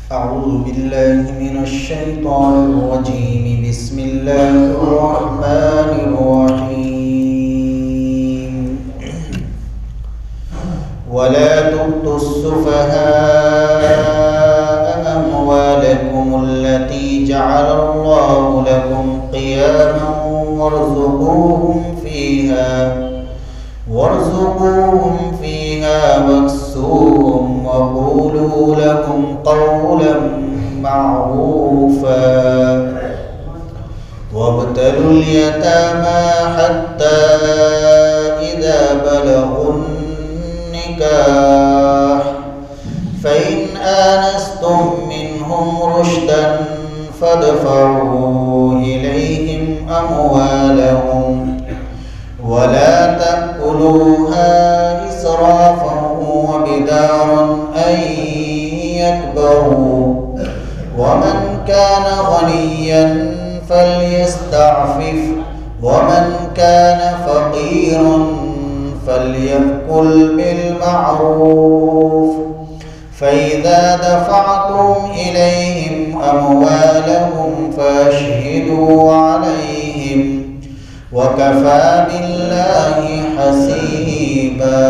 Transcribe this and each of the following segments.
أعوذ بالله من الشيطان الرجيم. بسم الله الرحمن الرحيم. ولا تؤتوا السفهاء أموالكم التي جعل الله لكم قياما وارزقوهم فيها واكسوهم وقولوا لهم قولا معروفا وابتلوا اليتامى حتى إذا بلغوا النكاح فإن آنستم منهم رشدا فادفعوا إليهم أموالهم ولا تأكلوها إسرافا وبدارا أن يكبروا ومن كان غنيا فليستعفف ومن كان فقيرا فليأكل بالمعروف فإذا دفعتم إليهم أموالهم فاشهدوا عليهم وكفى بالله حسيبا.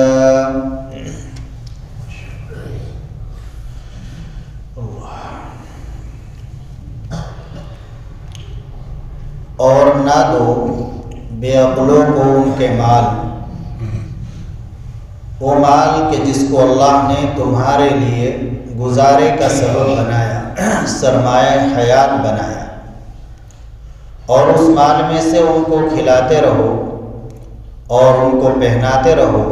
اور نہ دو بے عقلوں کو ان کے مال، وہ مال کہ جس کو اللہ نے تمہارے لیے گزارے کا سبب بنایا، سرمایہ حیات بنایا، اور اس مال میں سے ان کو کھلاتے رہو اور ان کو پہناتے رہو.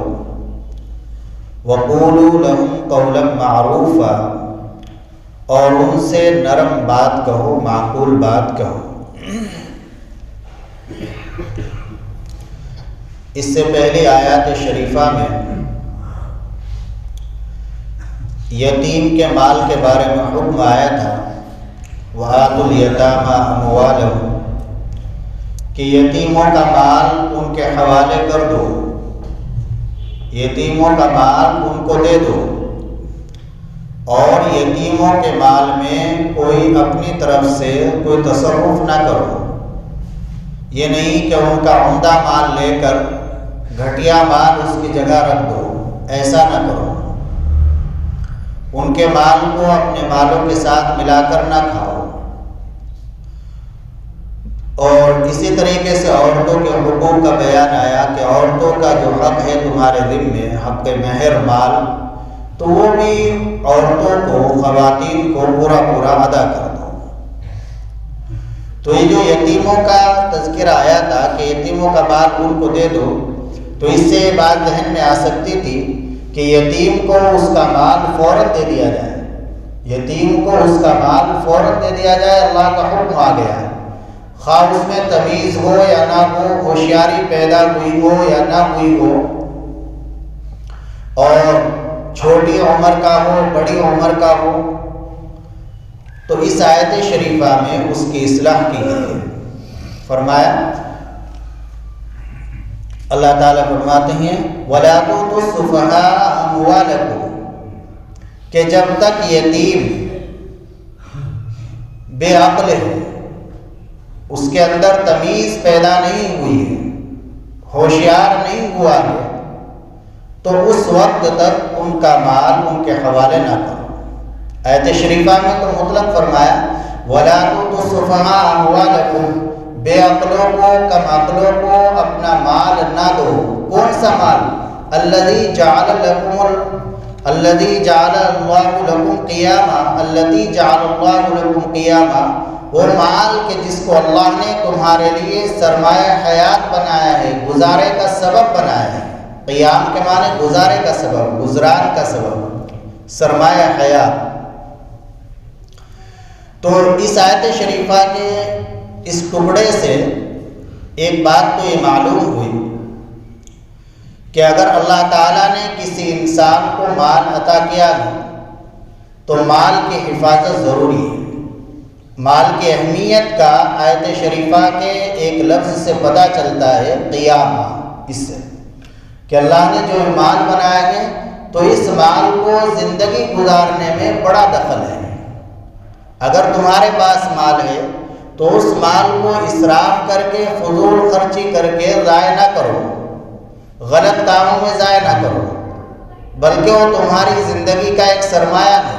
وَقُولُوا لَهُمْ قَوْلًا مَعْرُوفًا، اور ان سے نرم بات کہو، معقول بات کہو. اس سے پہلی آیات شریفہ میں یتیم کے مال کے بارے میں حکم آیا تھا وَآتُوا الْيَتَامَى أَمْوَالَهُمْ، کہ یتیموں کا مال ان کے حوالے کر دو، یتیموں کا مال ان کو دے دو، اور یتیموں کے مال میں کوئی اپنی طرف سے کوئی تصرف نہ کرو. یہ نہیں کہ ان کا عمدہ مال لے کر گھٹیا مال اس کی جگہ رکھ دو، ایسا نہ کرو. ان کے مال کو اپنے مالوں کے ساتھ ملا کر نہ کھاؤ. اور اسی طریقے سے عورتوں کے حقوق کا بیان آیا کہ عورتوں کا جو حق ہے تمہارے ذمے، حق مہر مال، تو وہ بھی عورتوں کو، خواتین کو پورا ادا کر دو. تو یہ جو یتیموں کا تذکرہ آیا تھا کہ یتیموں کا مال ان کو دے دو، تو اس سے بات ذہن میں آ سکتی تھی کہ یتیم کو اس کا مال فوراً دے دیا جائے، یتیم کو اس کا مال فوراً دے دیا جائے. اللہ کا حکم آ گیا ہے، خواہ اس میں تمیز ہو یا نہ ہو، ہوشیاری پیدا ہوئی ہو یا نہ ہوئی ہو، اور چھوٹی عمر کا ہو، بڑی عمر کا ہو. تو اس آیت شریفہ میں اس کی اصلاح کی گئی ہے. فرمایا، اللہ تعالیٰ فرماتے ہیں وَلَا تُؤْتُوا السُّفَهَاءَ أَمْوَالَكُمْ، کہ جب تک یتیم بے عقل ہے، اس کے اندر تمیز پیدا نہیں ہوئی ہے، ہوشیار نہیں ہوا ہے، تو اس وقت تک ان کا مال ان کے حوالے نہ کرو. آیت شریفہ میں تو مطلق فرمایا وَلَا تُؤْتُوا السُّفَهَاءَ أَمْوَالَكُمْ، بے عقلوں کو، کم عقلوں کو اپنا مال نہ دو. کون سا مال؟ الَّذِي جَعَلَ اللَّهُ لَكُمْ قِيَامًا، وہ مال کہ جس کو اللہ نے تمہارے لیے سرمایہ حیات بنایا ہے، گزارے کا سبب بنایا ہے. قیام کے معنی گزارے کا سبب، گزران کا سبب، سرمایہ حیات. تو اس آیت شریفہ کے اس ٹکڑے سے ایک بات تو یہ معلوم ہوئی کہ اگر اللہ تعالیٰ نے کسی انسان کو مال عطا کیا ہے تو مال کی حفاظت ضروری ہے. مال کی اہمیت کا آیت شریفہ کے ایک لفظ سے پتہ چلتا ہے، قیامہ. اس سے کہ اللہ نے جو مال بنایا ہے تو اس مال کو زندگی گزارنے میں بڑا دخل ہے. اگر تمہارے پاس مال ہے تو اس مال کو اسراف کر کے، فضول خرچی کر کے ضائع نہ کرو، غلط کاموں میں ضائع نہ کرو، بلکہ وہ تمہاری زندگی کا ایک سرمایہ ہے،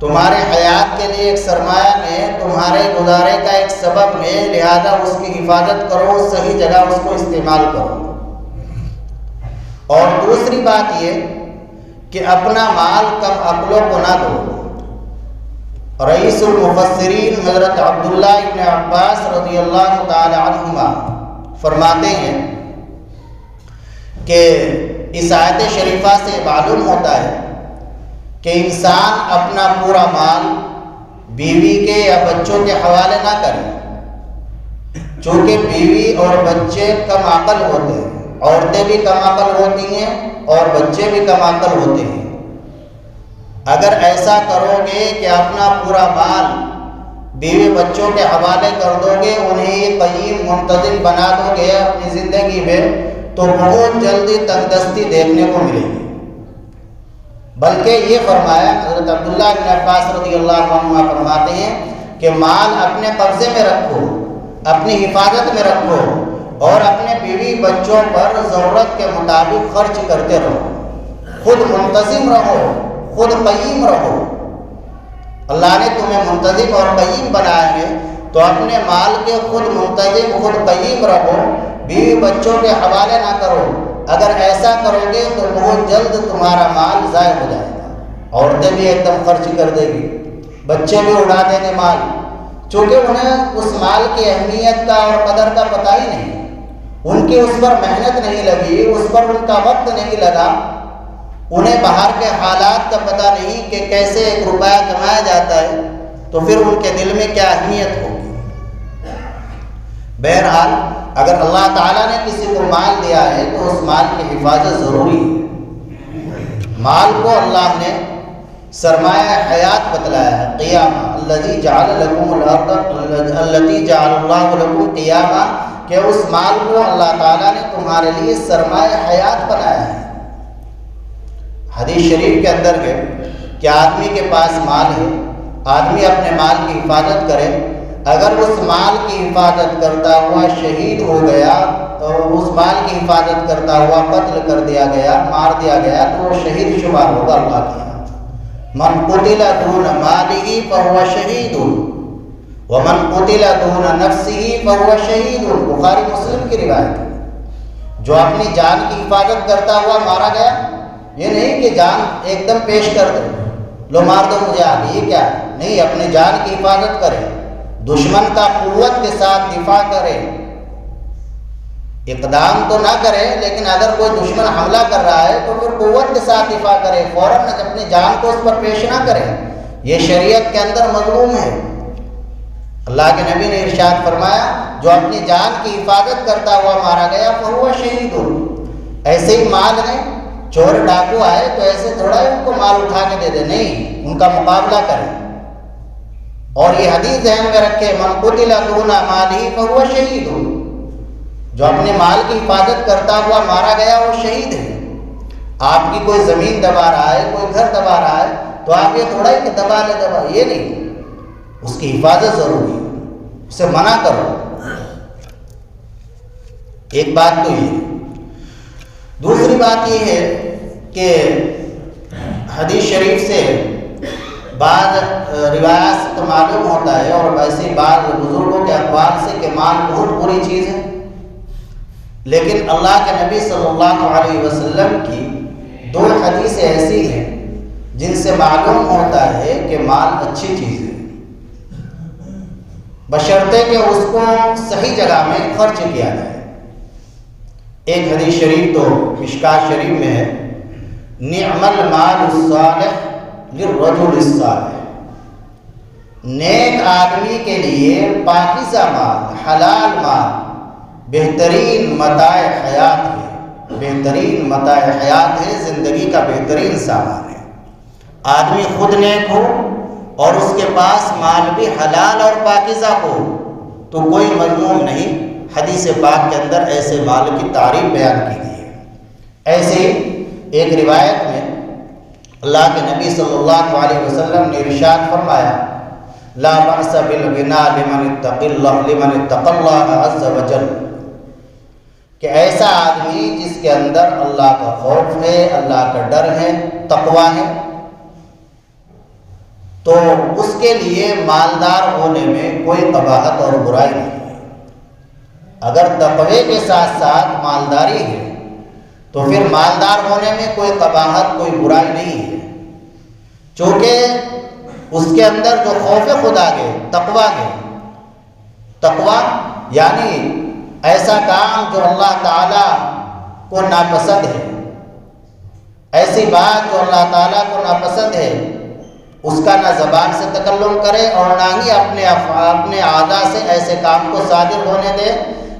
تمہارے حیات کے لیے ایک سرمایہ ہے، تمہارے گزارے کا ایک سبب ہے، لہذا اس کی حفاظت کرو، صحیح جگہ اس کو استعمال کرو۔ اور دوسری بات یہ کہ اپنا مال کم عقلوں کو نہ دو۔ رئیس المفسرین حضرت عبداللہ ابن عباس رضی اللہ تعالی عنہما فرماتے ہیں کہ اس آیت شریفہ سے معلوم ہوتا ہے کہ انسان اپنا پورا مال بیوی کے یا بچوں کے حوالے نہ کرے، چونکہ بیوی اور بچے کم عقل ہوتے ہیں، عورتیں بھی کم عقل ہوتی ہیں اور بچے بھی کم عقل ہوتے ہیں۔ اگر ایسا کرو گے کہ اپنا پورا مال بیوی بچوں کے حوالے کر دو گے، انہیں قیم منتظم بنا دو گے اپنی زندگی میں، تو بہت جلدی تنگ دستی دیکھنے کو ملے گی۔ بلکہ یہ فرمایا حضرت عبداللہ بن عباس رضی اللہ عنہ فرماتے ہیں کہ مال اپنے قبضے میں رکھو، اپنی حفاظت میں رکھو، اور اپنے بیوی بچوں پر ضرورت کے مطابق خرچ کرتے رہو، خود منتظم رہو، خود قیم رہو۔ اللہ نے تمہیں منتظم اور قیم بنایا ہے تو اپنے مال کے خود منتظم، خود قیم رہو، بیوی بچوں کے حوالے نہ کرو۔ اگر ایسا کرو گے تو بہت جلد تمہارا مال ضائع ہو جائے گا۔ عورتیں بھی ایک دم خرچ کر دے گی، بچے بھی اڑا دیں گے مال، چونکہ انہیں اس مال کی اہمیت کا اور قدر کا پتہ ہی نہیں، ان کی اس پر محنت نہیں لگی، اس پر ان کا وقت نہیں لگا، انہیں باہر کے حالات کا پتہ نہیں کہ کیسے ایک روپیہ کمایا جاتا ہے، تو پھر ان کے دل میں کیا اہمیت ہوگی۔ بہرحال اگر اللہ تعالیٰ نے کسی کو مال دیا ہے تو اس مال کی حفاظت ضروری ہے۔ مال کو اللہ نے سرمایہ حیات بتلایا ہے، قیامہ الذی جعل لکم الارض التی جعل اللہ لکم قیامہ، کہ اس مال کو اللہ تعالیٰ نے تمہارے لیے سرمایہ حیات بنایا ہے۔ حدیث شریف کے اندر ہے کہ آدمی کے پاس مال ہے، آدمی اپنے مال کی حفاظت کرے، اگر اس مال کی حفاظت کرتا ہوا شہید ہو گیا تو اس مال کی حفاظت کرتا ہوا قتل کر دیا گیا، مار دیا گیا، تو وہ شہید شمار ہوگا اللہ کے یہاں۔ من قتل دون مالہ فہو شہید ومن قتل دون نفسہ فہو شہید، بخاری مسلم کی روایت ہے۔ جو اپنی جان کی حفاظت کرتا ہوا مارا گیا، یہ نہیں کہ جان ایک دم پیش کر دے، لو مار دو مجھے آگے، یہ کیا ہے؟ نہیں، اپنی جان کی حفاظت کرے، دشمن کا قوت کے ساتھ دفاع کرے، اقدام تو نہ کرے، لیکن اگر کوئی دشمن حملہ کر رہا ہے تو پھر قوت کے ساتھ دفاع کرے، فوراً اپنی جان کو اس پر پیش نہ کرے۔ یہ شریعت کے اندر مضمون ہے۔ اللہ کے نبی نے ارشاد فرمایا جو اپنی جان کی حفاظت کرتا ہوا مارا گیا فہو شہید۔ ایسے ہی مال ہے، چور ڈاکو آئے تو ایسے تھوڑا ہی ان کو مال اٹھا کے دے دے، نہیں، ان کا مقابلہ کریں۔ اور یہ حدیث ذہن میں رکھے، من قتل دون مالہ فہو شہید، جو اپنے مال کی حفاظت کرتا ہوا مارا گیا وہ شہید ہے۔ آپ کی کوئی زمین دبا رہا ہے، کوئی گھر دبا رہا ہے، تو آپ یہ تھوڑا ہی کہ دبا لے، یہ نہیں، اس کی حفاظت ضروری ہے، اسے منع کرو۔ ایک بات تو یہ، دوسری بات یہ ہے کہ حدیث شریف سے بعض روایات سے تو معلوم ہوتا ہے، اور ویسے بعض بزرگوں کے اقوال سے، کہ مال بہت بری چیز ہے، لیکن اللہ کے نبی صلی اللہ علیہ وسلم کی دو حدیثیں ایسی ہیں جن سے معلوم ہوتا ہے کہ مال اچھی چیز ہے، بشرطے کہ اس کو صحیح جگہ میں خرچ کیا جائے۔ ایک حدیث شریف تو مشکات شریف میں ہے، نعم المال الصالح للرجل الصالح، نیک آدمی کے لیے پاکیزہ مال، حلال مال بہترین متاع حیات ہے، بہترین متاع حیات ہے، زندگی کا بہترین سامان ہے۔ آدمی خود نیک ہو اور اس کے پاس مال بھی حلال اور پاکیزہ ہو تو کوئی مذموم نہیں۔ حدیث پاک کے اندر ایسے مال کی تعریف بیان کی گئی ہے۔ ایسے ایک روایت میں اللہ کے نبی صلی اللہ علیہ وسلم نے ارشاد فرمایا، لا بأس بالغنا لمن اتقى اللہ عز وجل، کہ ایسا آدمی جس کے اندر اللہ کا خوف ہے، اللہ کا ڈر ہے، تقویٰ ہے، تو اس کے لیے مالدار ہونے میں کوئی قباحت اور برائی نہیں ہے۔ اگر تقوی کے ساتھ ساتھ مالداری ہے تو پھر مالدار ہونے میں کوئی قباحت، کوئی برائی نہیں ہے، چونکہ اس کے اندر جو خوف خدا ہے، تقویٰ ہے، تقویٰ یعنی ایسا کام جو اللہ تعالیٰ کو ناپسند ہے، ایسی بات جو اللہ تعالیٰ کو ناپسند ہے، اس کا نہ زبان سے تکلم کرے اور نہ ہی اپنے اعضاء سے ایسے کام کو صادر ہونے دے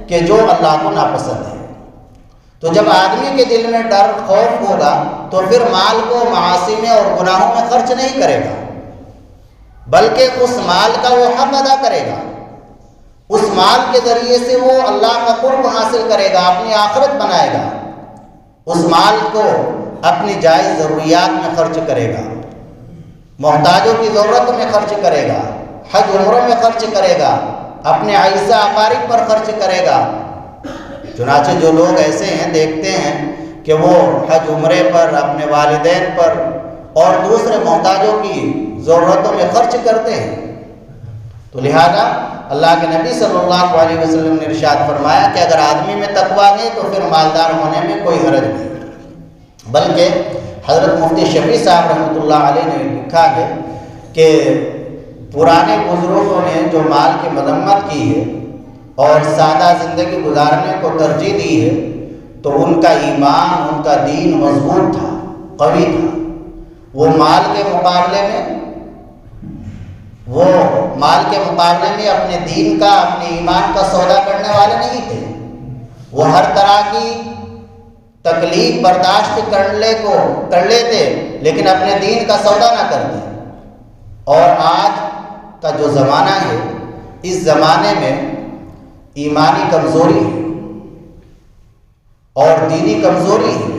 کہ جو اللہ کو ناپسند ہے۔ تو جب آدمی کے دل میں ڈر، خوف ہوگا تو پھر مال کو معاصی میں اور گناہوں میں خرچ نہیں کرے گا، بلکہ اس مال کا وہ حق ادا کرے گا۔ اس مال کے ذریعے سے وہ اللہ کا قرب حاصل کرے گا، اپنی آخرت بنائے گا، اس مال کو اپنی جائز ضروریات میں خرچ کرے گا، محتاجوں کی ضرورت میں خرچ کرے گا، حج عمروں میں خرچ کرے گا، اپنے اعزاء اقارب پر خرچ کرے گا۔ چنانچہ جو لوگ ایسے ہیں، دیکھتے ہیں کہ وہ حج عمرے پر، اپنے والدین پر اور دوسرے محتاجوں کی ضرورتوں میں خرچ کرتے ہیں۔ تو لہذا اللہ کے نبی صلی اللہ علیہ وسلم نے ارشاد فرمایا کہ اگر آدمی میں تقویٰ ہے تو پھر مالدار ہونے میں کوئی حرج نہیں۔ بلکہ حضرت مفتی شفیع صاحب رحمۃ اللہ علیہ نے لکھا ہے کہ پرانے بزرگوں نے جو مال کی مذمت کی ہے اور سادہ زندگی گزارنے کو ترجیح دی ہے، تو ان کا ایمان، ان کا دین مضبوط تھا، قوی تھا۔ وہ مال کے مقابلے میں اپنے دین کا، اپنے ایمان کا سودا کرنے والے نہیں تھے۔ وہ ہر طرح کی تکلیف برداشت کر لیتے لیکن اپنے دین کا سودا نہ کرتے۔ اور آج کا جو زمانہ ہے، اس زمانے میں ایمانی کمزوری ہے اور دینی کمزوری ہے۔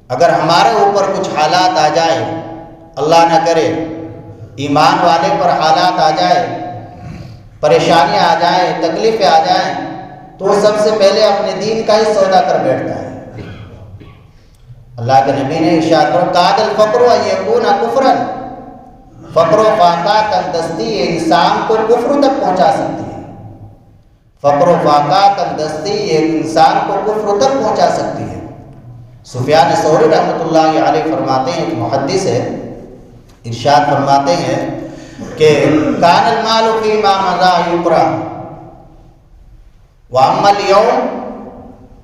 اگر ہمارے اوپر کچھ حالات آ جائے، اللہ نہ کرے ایمان والے پر حالات آ جائے، پریشانیاں آ جائیں، تکلیفیں آ جائیں، تو وہ سب سے پہلے اپنے دین کا ہی سودا کر بیٹھتا ہے۔ اللہ کے نبی نے ارشاد فرمایا قاد الفقر ان یکون کفرا، فقر و فاقہ تنگدستی انسان کو کفر تک پہنچا سکتی ہے۔ فقر و فاقہ تنگدستی ایک انسان کو کفر تک پہنچا سکتی ہے۔ سفیان ثوری رحمۃ اللہ علیہ فرماتے ہیں، ایک محدث ہے، ارشاد فرماتے ہیں کہ کان المال فیما مضی یکرہ واما اليوم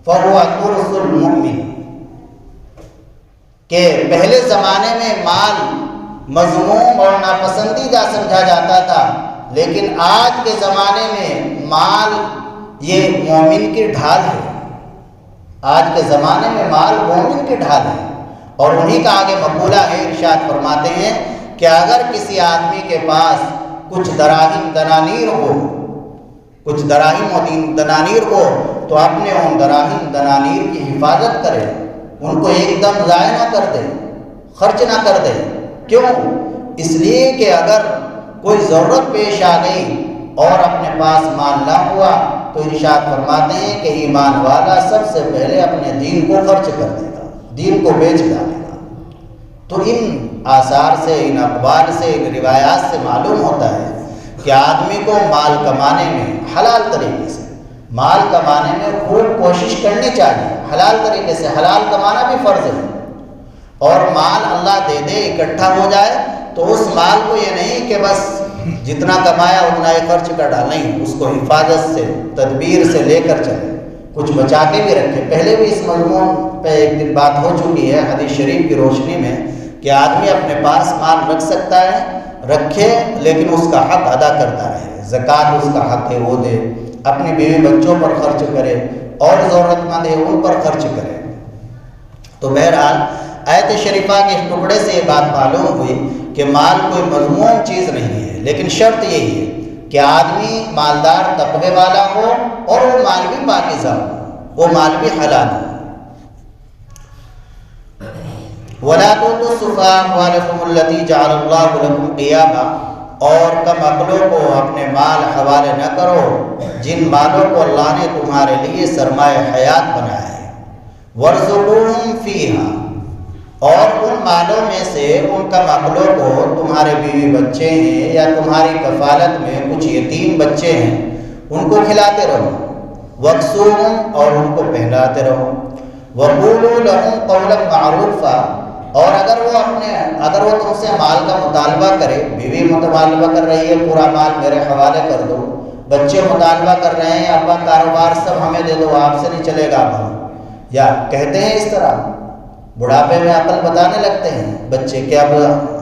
فهو ترس المؤمن، کہ پہلے زمانے میں مال مذموم اور ناپسندیدہ سمجھا جاتا تھا، لیکن آج کے زمانے میں مال یہ مومن کی ڈھال ہے۔ آج کے زمانے میں مال مومن کی ڈھال ہے۔ اور انہی کا آگے مقولہ ہے، ارشاد فرماتے ہیں کہ اگر کسی آدمی کے پاس کچھ دراہم دنانیر ہو تو اپنے ان دراہم دنانیر کی حفاظت کرے، ان کو ایک دم ضائع نہ کر دے، خرچ نہ کر دے۔ کیوں؟ اس لیے کہ اگر کوئی ضرورت پیش آ گئی اور اپنے پاس مال نہ ہوا تو ارشاد فرماتے ہیں کہ ایمان والا سب سے پہلے اپنے دین کو خرچ کر دے گا، دین کو بیچ ڈالے گا۔ تو ان آثار سے، ان اقوال سے، ان روایات سے معلوم ہوتا ہے کہ آدمی کو مال کمانے میں حلال طریقے سے، مال کمانے میں خوب کوشش کرنی چاہیے، حلال طریقے سے۔ حلال کمانا بھی فرض ہے، اور مال اللہ دے دے، اکٹھا ہو جائے تو اس مال کو یہ نہیں کہ بس جتنا کمایا اتنا ہی خرچ کر ڈالیں، اس کو حفاظت سے، تدبیر سے لے کر چلے، کچھ بچا کے بھی رکھے۔ پہلے بھی اس مضمون پہ ایک دن بات ہو چکی ہے حدیث شریف کی روشنی میں کہ آدمی اپنے پاس مال رکھ سکتا ہے، رکھے، لیکن اس کا حق ادا کرتا رہے۔ زکوٰۃ اس کا حق ہے، وہ دے، اپنی بیوی بچوں پر خرچ کرے، اور ضرورت مند ہے ان پر خرچ کرے۔ تو بہرحال آیت شریفہ کے اس ٹکڑے سے یہ بات معلوم ہوئی کہ مال کوئی مذموم چیز نہیں ہے، لیکن شرط یہی ہے کہ آدمی مالدار تقوی والا ہو اور وہ مال بھی پاکیزہ ہو، وہ مال بھی حلال ہو۔ وَلَا تُؤْتُوا السُّفَهَاءَ أَمْوَالَكُمُ الَّتِي جَعَلَ اللَّهُ لَكُمْ قِيَامًا، اور کم عقلوں کو اپنے مال حوالے نہ کرو جن مالوں کو اللہ نے تمہارے لیے سرمایہ حیات بنایا ہے۔ وارزقوہم فیہا، اور ان مالوں میں سے ان کم عقلوں کو، تمہارے بیوی بچے ہیں یا تمہاری کفالت میں کچھ یتیم بچے ہیں، ان کو کھلاتے رہو۔ واکسوہم، اور ان کو پہناتے رہو۔ وقولوا لہم قولا معروفا، اور اگر وہ تم سے مال کا مطالبہ کرے، بیوی مطالبہ کر رہی ہے پورا مال میرے حوالے کر دو، بچے مطالبہ کر رہے ہیں ابا کاروبار سب ہمیں دے دو، آپ سے نہیں چلے گا اب ہم، یا کہتے ہیں اس طرح، بڑھاپے میں عقل بتانے لگتے ہیں بچے کہ اب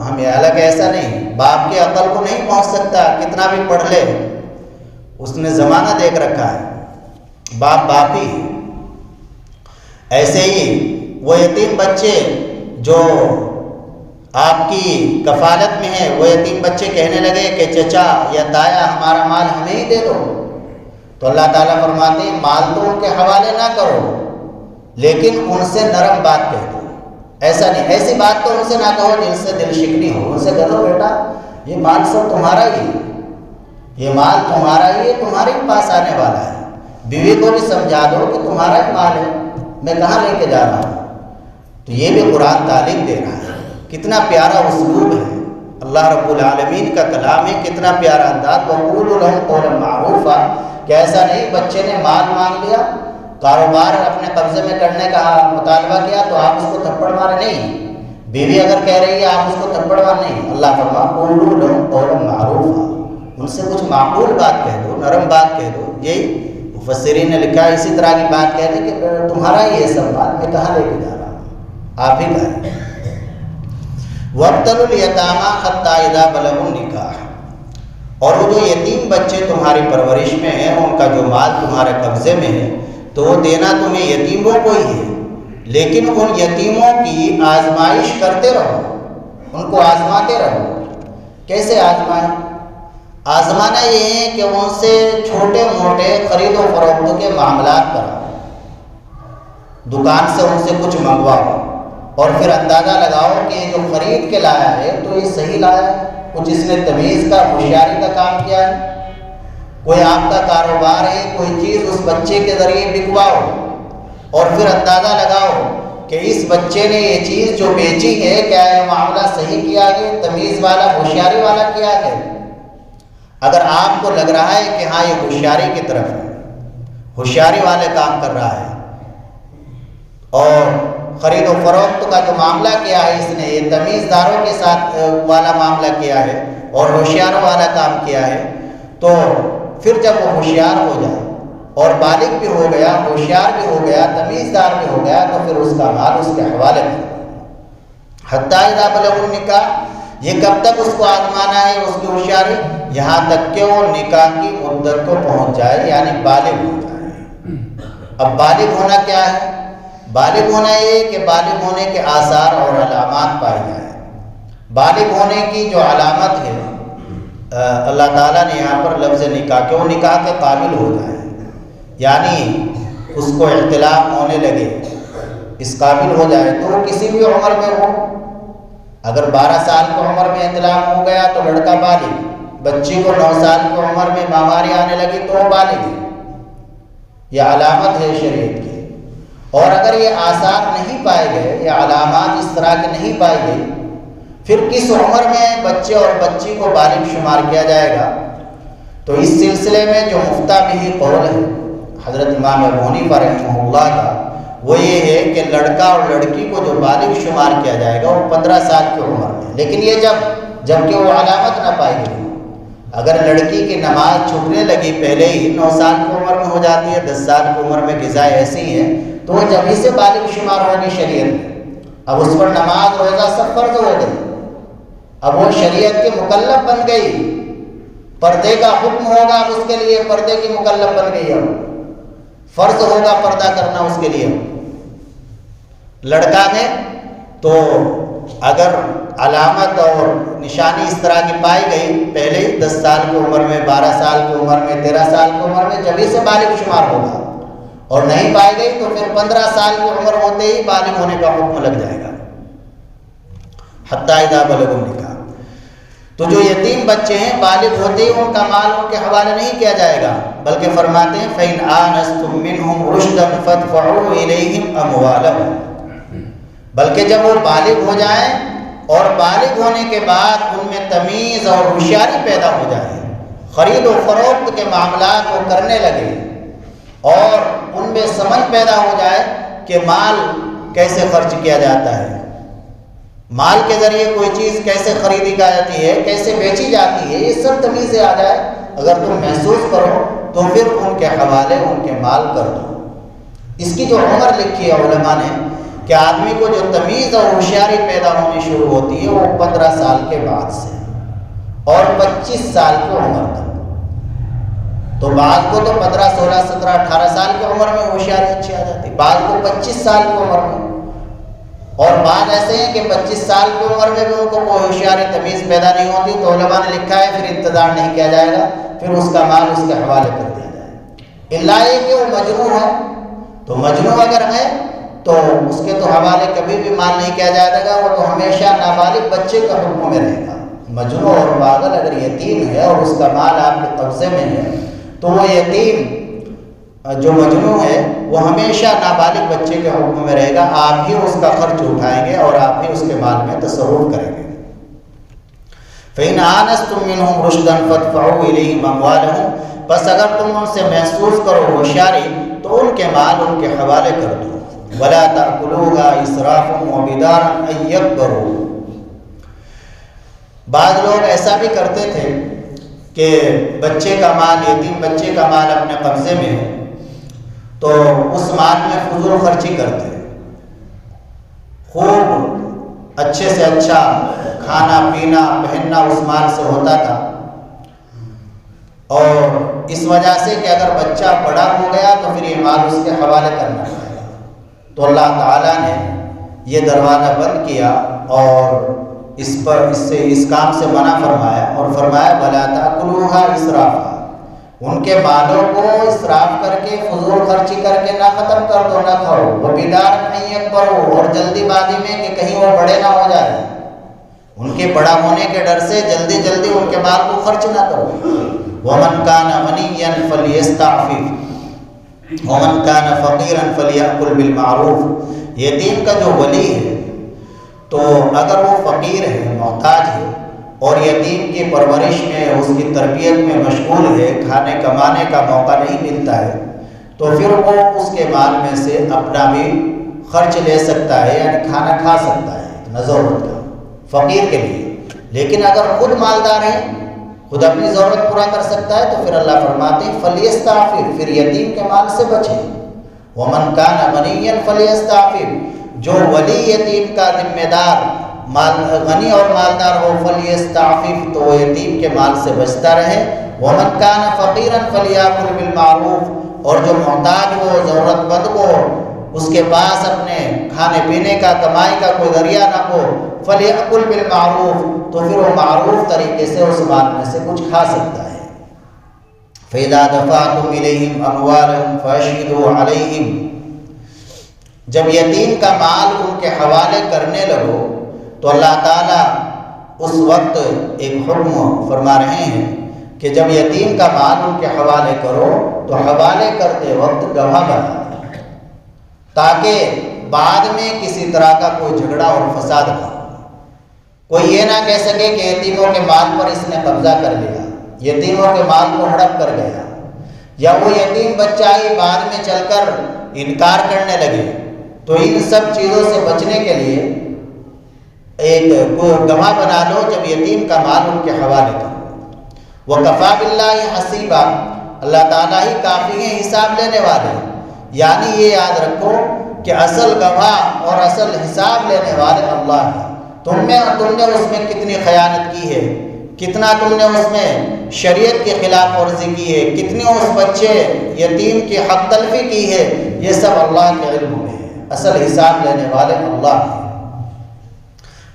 ہمیں الگ، ایسا نہیں، باپ کے عقل کو نہیں پہنچ سکتا کتنا بھی پڑھ لے، اس نے زمانہ دیکھ رکھا ہے، باپ ہی ہے۔ ایسے ہی وہ یتیم بچے جو آپ کی کفالت میں ہیں، وہ یتیم بچے کہنے لگے کہ چچا یا تایا ہمارا مال ہمیں ہی دے دو، تو اللہ تعالیٰ فرماتے ہیں مال تو ان کے حوالے نہ کرو لیکن ان سے نرم بات کہہ دو۔ ایسا نہیں، ایسی بات تو ان سے نہ کہو جن سے دل شکنی ہو، ان سے کہہ دو بیٹا یہ مال سب تمہارا ہی ہے، یہ مال تمہارا ہی ہے، تمہارے پاس آنے والا ہے۔ بیوی کو بھی سمجھا دو کہ تمہارا ہی مال ہے، میں کہاں لے کے جا رہا ہوں۔ تو یہ بھی قرآن تعلیم دے رہا ہے، کتنا پیارا اسلوب ہے، اللہ رب العالمین کا کلام ہے، کتنا پیارا انداز۔ وقولوا لہم قولا معروفا، کہ ایسا نہیں بچے نے مال مانگ لیا، کاروبار اپنے قبضے میں کرنے کا مطالبہ کیا تو آپ اس کو تھپڑ مارے، نہیں، بیوی اگر کہہ رہی ہے آپ اس کو تھپڑ مار، نہیں، اللہ فرما قولوا لہم قولا معروفا، ان سے کچھ معقول بات کہہ دو، نرم بات کہہ دو۔ یہی مفسرین نے لکھا ہے، اسی طرح کی بات کہہ دیں کہ تمہارا ہی ہے سب مال، میں کہاں لے کے جا رہا ہوں، آپ ہی کا ہے۔ وَابْتَلُوا الْيَتَامَى حَتَّى إِذَا بَلَغُوا النِّكَاحَ، اور وہ جو یتیم بچے تمہاری پرورش میں ہیں، ان کا جو مال تمہارے قبضے میں ہے تو وہ دینا تمہیں یتیموں کو ہی ہے، لیکن ان یتیموں کی آزمائش کرتے رہو، ان کو آزماتے رہو۔ کیسے آزمائیں؟ آزمانا یہ ہے کہ ان سے چھوٹے موٹے خرید و فروخت کے معاملات کراؤ، دکان سے ان سے کچھ منگواؤ اور پھر اندازہ لگاؤ کہ جو خرید کے لایا ہے تو یہ صحیح لایا ہے، کچھ اس نے تمیز کا، ہوشیاری کا کام کیا ہے، کوئی آپ کا کاروبار ہے، کوئی چیز اس بچے کے ذریعے بکواؤ اور پھر اندازہ لگاؤ کہ اس بچے نے یہ چیز جو بیچی ہے کیا یہ معاملہ صحیح کیا ہے، تمیز والا، ہوشیاری والا کیا ہے۔ اگر آپ کو لگ رہا ہے کہ ہاں یہ ہوشیاری کی طرف ہے، ہوشیاری والے کام کر رہا ہے اور خرید و فروخت کا جو معاملہ کیا ہے اس نے یہ تمیز داروں کے ساتھ والا معاملہ کیا ہے اور ہوشیاروں والا کام کیا ہے، تو پھر جب وہ ہوشیار ہو جائے اور بالغ بھی ہو گیا، ہوشیار بھی ہو گیا، تمیز دار بھی ہو گیا، تو پھر اس کا مال اس کے حوالے میں۔ حتیٰ اذا بلغوا النکاح، یہ کب تک اس کو آزمانا ہے اس کی ہوشیاری؟ یہاں تک کہ وہ نکاح کی مدت کو پہنچ جائے، یعنی بالغ ہو جائے۔ اب بالغ ہونا کیا ہے؟ بالغ ہونا یہ کہ بالغ ہونے کے آثار اور علامات پائے جائیں۔ بالغ ہونے کی جو علامت ہے اللہ تعالیٰ نے یہاں پر لفظ نکاح کہ وہ نکاح کے قابل ہو جائے، یعنی اس کو احتلام ہونے لگے، اس قابل ہو جائے، تو وہ کسی بھی عمر میں ہو۔ اگر 12 سال کی عمر میں احتلام ہو گیا تو لڑکا بالغ، بچی کو 9 سال کی عمر میں بیماری آنے لگی تو وہ بالغ ہے، یہ علامت ہے شریعت کی۔ اور اگر یہ آثار نہیں پائے گئے، یہ علامات اس طرح کے نہیں پائی گئی، پھر کس عمر میں بچے اور بچی کو بالغ شمار کیا جائے گا؟ تو اس سلسلے میں جو مفتہ بھی قول ہے حضرت امام ابو حنیفہ رحمہ اللہ کا، وہ یہ ہے کہ لڑکا اور لڑکی کو جو بالغ شمار کیا جائے گا وہ 15 سال کی عمر میں، لیکن یہ جب کہ وہ علامت نہ پائی گئی۔ اگر لڑکی کی نماز چھوٹنے لگی پہلے ہی 9 سال کی عمر میں ہو جاتی ہے، 10 سال کی عمر میں غذائیں ایسی ہیں تو وہ جب ہی سے بالغ شمار ہوگی شریعت میں، اب اس پر نماز روزہ سب فرض ہو گئی، اب وہ شریعت کی مکلف بن گئی، پردے کا حکم ہوگا اب اس کے لیے، پردے کی مکلف بن گئی، اب فرض ہوگا پردہ کرنا اس کے لیے۔ لڑکا نے تو اگر علامت اور نشانی اس طرح کی پائی گئی پہلے ہی 10 سال کی عمر میں، 12 سال کی عمر میں، 13 سال کی عمر میں، جب ہی سے بالغ شمار ہوگا، اور نہیں پائی گئی تو پھر 15 سال کی عمر ہوتے ہی بالغ ہونے کا حکم لگ جائے گا۔ حتیٰ اذا بلغوا النکاح، تو جو یتیم بچے ہیں بالغ ہوتے ہی ان کا مال ان کے حوالے نہیں کیا جائے گا، بلکہ فرماتے ہیں فَإِنْ آنَسْتُم مِّنْهُمْ رُشْدًا فَادْفَعُوا إِلَيْهِمْ أَمْوَالَهُمْ، بلکہ جب وہ بالغ ہو جائیں اور بالغ ہونے کے بعد ان میں تمیز اور ہوشیاری پیدا ہو جائے، خرید و فروخت کے معاملات وہ کرنے لگے اور ان میں سمجھ پیدا ہو جائے کہ مال کیسے خرچ کیا جاتا ہے، مال کے ذریعے کوئی چیز کیسے خریدی جاتی ہے، کیسے بیچی جاتی ہے، یہ سب تمیزیں آ جائے اگر تم محسوس کرو تو پھر ان کے حوالے ان کے مال کر دو۔ اس کی جو عمر لکھی ہے علماء نے کہ آدمی کو جو تمیز اور ہوشیاری پیدا ہونی شروع ہوتی ہے وہ 15 سال کے بعد سے اور 25 سال کی عمر تک۔ تو بعض کو تو 15 16 17 18 سال کی عمر میں ہوشیاری اچھی آ جاتی، بعض کو 25 سال کی عمر میں، اور بعض ایسے ہیں کہ 25 سال کی عمر میں بھی ان کو کوئی ہوشیاری تمیز پیدا نہیں ہوتی، تو علماء نے لکھا ہے پھر انتظار نہیں کیا جائے گا، پھر اس کا مال اس کے حوالے کر دیا جائے گا، الا یہ کہ وہ مجنون ہے، تو مجنون اگر ہے تو اس کے تو حوالے کبھی بھی مال نہیں کیا جائے گا، وہ تو ہمیشہ نابالغ بچے کا حکم میں رہے گا۔ مجنون اور پاگل اگر یتیم ہے اور اس کا مال آپ کے قبضے میں ہے تو وہ یتیم جو مجنون ہے وہ ہمیشہ نابالغ بچے کے حکم میں رہے گا، آپ ہی اس کا خرچ اٹھائیں گے اور آپ ہی اس کے مال میں تصرف کریں گے۔ فَإِنْ آنَسْتُم مِّنْهُمْ رُشْدًا فَادْفَعُوا إِلَيْهِمْ أَمْوَالَهُمْ، بس اگر تم ان سے محسوس کرو ہوشیاری تو ان کے مال ان کے حوالے کر دو۔ وَلَا تَأْكُلُوهَا إِسْرَافًا وَبِدَارًا أَن يَكْبَرُوا، بعض لوگ ایسا بھی کرتے تھے کہ بچے کا مال، یتیم بچے کا مال اپنے قبضے میں ہے تو اس مال میں فضول خرچی کرتے، خوب اچھے سے اچھا کھانا پینا پہننا اس مال سے ہوتا تھا، اور اس وجہ سے کہ اگر بچہ بڑا ہو گیا تو پھر یہ مال اس کے حوالے کرنا پڑے گا، تو اللہ تعالیٰ نے یہ دروازہ بند کیا اور اس کام سے منع فرمایا اور فرمایا وَلَا تَأْكُلُوهَا إِسْرَافًا، ان کے مالوں کو اسراف کر کے فضول خرچی کر کے نہ ختم کر دو، نہ کھاؤ، وَبِدَارًا أَن يَكْبَرُوا، اور جلدی بازی میں کہ کہیں وہ بڑے نہ ہو جائے، ان کے بڑا ہونے کے ڈر سے جلدی جلدی ان کے مال کو خرچ نہ کرو۔ وَمَنْ كَانَ غَنِيًّا فَلْيَسْتَعْفِفْ وَمَنْ كَانَ فَقِيرًا فَلْيَأْكُلْ بِالْمَعْرُوفِ، یتیم کا جو ولی ہے تو اگر وہ فقیر ہے، محتاج ہے اور یتیم کی پرورش میں اس کی تربیت میں مشغول ہے، کھانے کمانے کا موقع نہیں ملتا ہے، تو پھر وہ اس کے مال میں سے اپنا بھی خرچ لے سکتا ہے، یعنی کھانا کھا سکتا ہے اتنا ضرورت کا فقیر کے لیے۔ لیکن اگر خود مالدار ہے، خود اپنی ضرورت پورا کر سکتا ہے تو پھر اللہ فرماتے ہیں فَلْيَسْتَعْفِفْ، پھر یتیم کے مال سے بچے۔ وَمَنْ كَانَ غَنِيًّا فَلْيَسْتَعْفِفْ، جو ولی یتیم کا ذمہ دار غنی اور مالدار ہو، فَلْيَسْتَعْفِفْ، تو وہ یتیم کے مال سے بچتا رہے۔ وَمَنْ كَانَ فَقِيرًا فَلْيَأْكُلْ بِالْمَعْرُوفِ، اور جو محتاج ہو، ضرورت مند ہو، اس کے پاس اپنے کھانے پینے کا کمائی کا کوئی ذریعہ نہ ہو، فَلْيَأْكُلْ بِالْمَعْرُوفِ، تو پھر وہ معروف طریقے سے اس مال میں سے کچھ کھا سکتا ہے۔ فَإِذَا دَفَعْتُمْ إِلَيْهِمْ أَمْوَالَهُمْ فَأَشْهِدُوا عَلَيْهِمْ، جب یتیم کا مال ان کے حوالے کرنے لگو تو اللہ تعالیٰ اس وقت ایک حکم فرما رہے ہیں کہ جب یتیم کا مال ان کے حوالے کرو تو حوالے کرتے وقت گواہ بنا دو، تاکہ بعد میں کسی طرح کا کوئی جھگڑا اور فساد نہ ہو، کوئی یہ نہ کہہ سکے کہ یتیموں کے مال پر اس نے قبضہ کر لیا، یتیموں کے مال کو ہڑپ کر گیا، یا وہ یتیم بچہ ہی بعد میں چل کر انکار کرنے لگے۔ تو ان سب چیزوں سے بچنے کے لیے ایک گواہ بنا لو جب یتیم کا مال ان کے حوالے کرو۔ وَكَفَى بِاللَّهِ حَسِيبًا، اللہ تعالیٰ ہی کافی ہے حساب لینے والے، یعنی یہ یاد رکھو کہ اصل گواہ اور اصل حساب لینے والے اللہ ہیں۔ تم نے اس میں کتنی خیانت کی ہے، کتنا تم نے اس میں شریعت کی خلاف ورزی کی ہے، کتنی اس بچے یتیم کی حق تلفی کی ہے، یہ سب اللہ کے علم میں ہے، اصل حساب لینے والے اللہ ہیں۔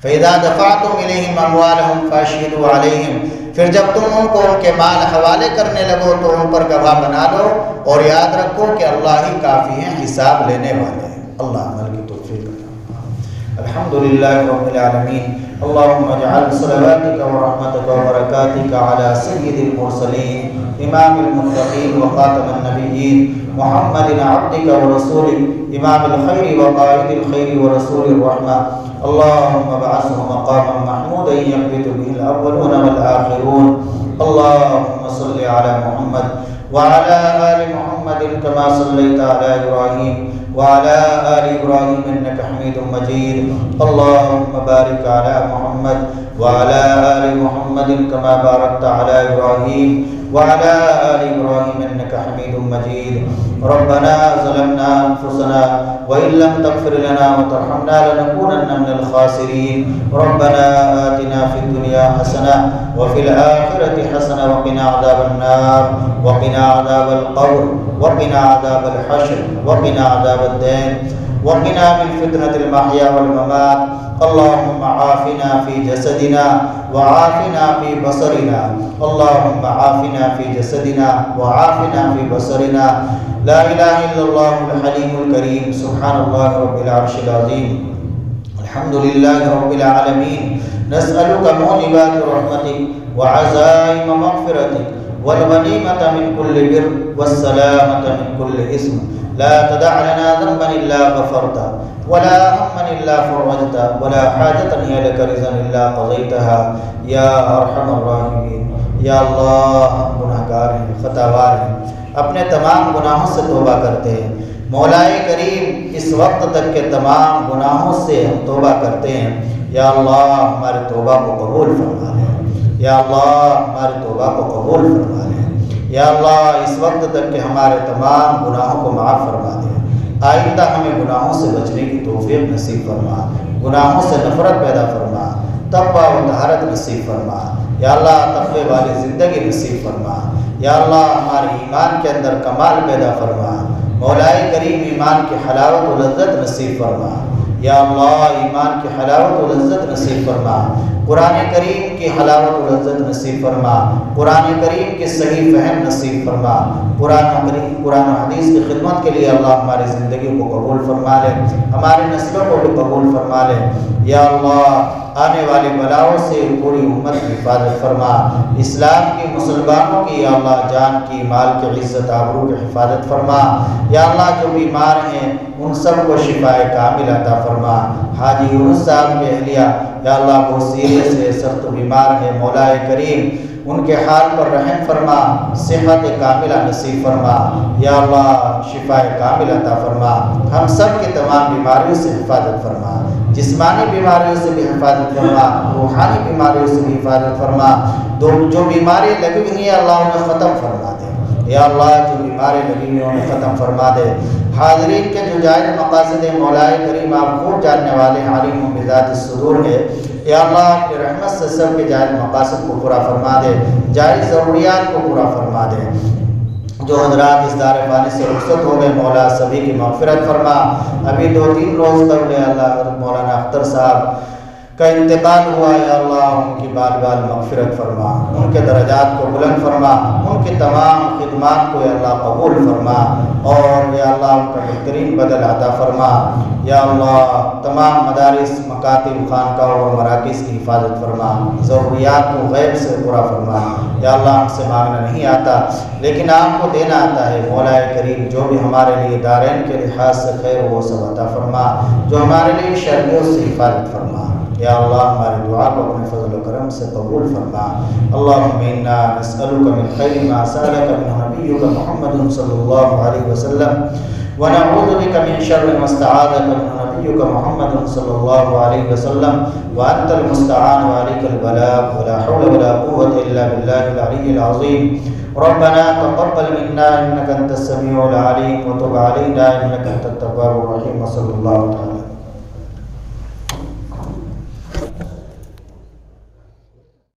فَإِذَا دَفَعْتُمْ إِلَيْهِمْ أَمْوَالَهُمْ فَأَشْهِدُوا عَلَيْهِمْ، پھر جب تم ان کو ان کے مال حوالے کرنے لگو تو ان پر گواہ بنا لو، اور یاد رکھو کہ اللہ ہی کافی ہیں حساب لینے والے ہیں۔ اللہ عمل کی توفیق عطا فرمائے۔ الحمدللہ رب العالمین. اللہم اجعل صلواتک ورحمتک وبرکاتک علی سید المرسلین امام المتقین وخاتم النبیین محمد عبدک ورسولک امام الخیر وقائد الخیر ورسول الرحمہ. اللہم ابعثہ مقاما محمودا یقبت به الاولون والآخرون. اللہم صلی علی محمد وعلى آل محمد كما صليت على إبراهيم وعلى آل إبراهيم إنك حميد مجيد. اللهم بارك على محمد وعلى آل محمد كما باركت على إبراهيم وعلى آل إبراهيم إنك حميد مجيد. ربنا ظلمنا أنفسنا وإن لم تغفر لنا وترحمنا لنكونن من الخاسرين. ربنا آتنا في الدنيا حسنة وفي الآخرة حسنة وقنا عذاب النار وقنا عذاب القبر وقنا عذاب الحشر وقنا عذاب الدين وقنا من فتنة المحيا والممات. اللهم عافنا في جسدنا وعافنا في بصرنا. اللهم عافنا في جسدنا وعافنا في بصرنا. لا إله إلا الله الحليم الكريم. سبحان الله رب العرش العظيم. الحمد لله رب العالمين. نسألك موجبات رحمتك وعزائم مغفرتك والغنيمة من كل بر والسلامة من كل إثم. لا تدع لنا ذنبا إلا غفرته ولا هما إلا فرجته ولا حاجة هي لك رضا إلا قضيتها يا أرحم الراحمين. یا اللہ ہم گناہگار ہیں، خطاوار ہیں، اپنے تمام گناہوں سے توبہ کرتے ہیں. مولائے کریم اس وقت تک کے تمام گناہوں سے ہم توبہ کرتے ہیں. یا اللہ ہمارے توبہ کو قبول فرما لیں. یا اللہ ہمارے توبہ کو قبول فرما لیں. یا اللہ اس وقت تک کہ ہمارے تمام گناہوں کو معاف فرما دیں. آئندہ ہمیں گناہوں سے بچنے کی توفیق نصیب فرما. گناہوں سے نفرت پیدا فرما. تقویٰ و طہارت نصیب فرما. یا اللہ تقوی والی زندگی نصیب فرما. یا اللہ ہمارے ایمان کے اندر کمال پیدا فرما. مولائے کریم ایمان کی حلاوت و لذت نصیب فرما. یا اللہ ایمان کی حلاوت و لذت نصیب فرما. قرآن کریم کی حلاوت و لذت نصیب فرما. قرآن کریم کی صحیح فہم نصیب فرما. قرآن و حدیث کی خدمت کے لیے اللہ ہماری زندگی کو قبول فرما لے. ہماری نسلوں کو بھی قبول فرما لے. یا اللہ آنے والی بلاؤں سے پوری امت کی حفاظت فرما. اسلام کی، مسلمانوں کی یا اللہ جان کی، مال کی، عزت آبرو کی حفاظت فرما. یا اللہ جو بیمار ہیں ان سب کو شفائے کامل عطا فرما. حاجی یونس صاحب کے اہلیہ یا اللہ وہ سینے سے سخت بیمار ہیں، مولائے کریم ان کے حال پر رحم فرما. صحت کاملہ نصیب فرما. یا اللہ شفائے کامل عطا فرما. ہم سب کے تمام بیماریوں سے حفاظت فرما. جسمانی بیماریوں سے بھی حفاظت فرما. روحانی بیماریوں سے بھی حفاظت فرما. جو بیماری لگی ہوئی ہیں اللہ انہیں ختم فرما دے. یا اللہ جو بیماری لگی ہوئی ہیں انہیں ختم فرما دے. حاضرین کے جو جائز مقاصد ہیں مولائے کریم آپ خوب جاننے والے ہیں، علیم بذات الصدور ہے. یا اللہ اپنی رحمت سے سب کے جائز مقاصد کو پورا فرما دے. جائز ضروریات کو پورا فرما دے. جو حضرات اس دار فانی سے رخصت ہو گئے مولا سبھی کی مغفرت فرما. ابھی 2-3 روز قبل اللہ حضرت مولانا اختر صاحب کا انتقال ہوا. یا اللہ ان کی بال بال مغفرت فرما. ان کے درجات کو بلند فرما. ان کی تمام خدمات کو یا اللہ قبول فرما. اور یا اللہ ان کا بہترین بدل عطا فرما. یا اللہ تمام مدارس، مکاتب، خانقاہ اور مراکز کی حفاظت فرما. ضروریات کو غیب سے پورا فرما. یا اللہ ہم سے مانگنا نہیں آتا لیکن آپ کو دینا آتا ہے. مولائے کریم جو بھی ہمارے لیے دارین کے لحاظ سے خیر وہ سب عطا فرما. جو ہمارے لیے شرعیوں سے حفاظت فرما. یا اللہ ہماری دعا کو اپنے فضل و کرم سے قبول فرما. اللہم انا نسألک من خیر ما سألک من نبیک محمد صلی اللہ علیہ وسلم ونعوذ بک من شر ما استعاذک من نبیک محمد صلی اللہ علیہ وسلم وانت المستعان وعلیک البلاغ ولا حول ولا قوة الا باللہ العلی العظیم. ربنا تقبل منا انك انت السميع العليم وتب علينا انك انت التواب الرحيم. صلی اللہ تعالی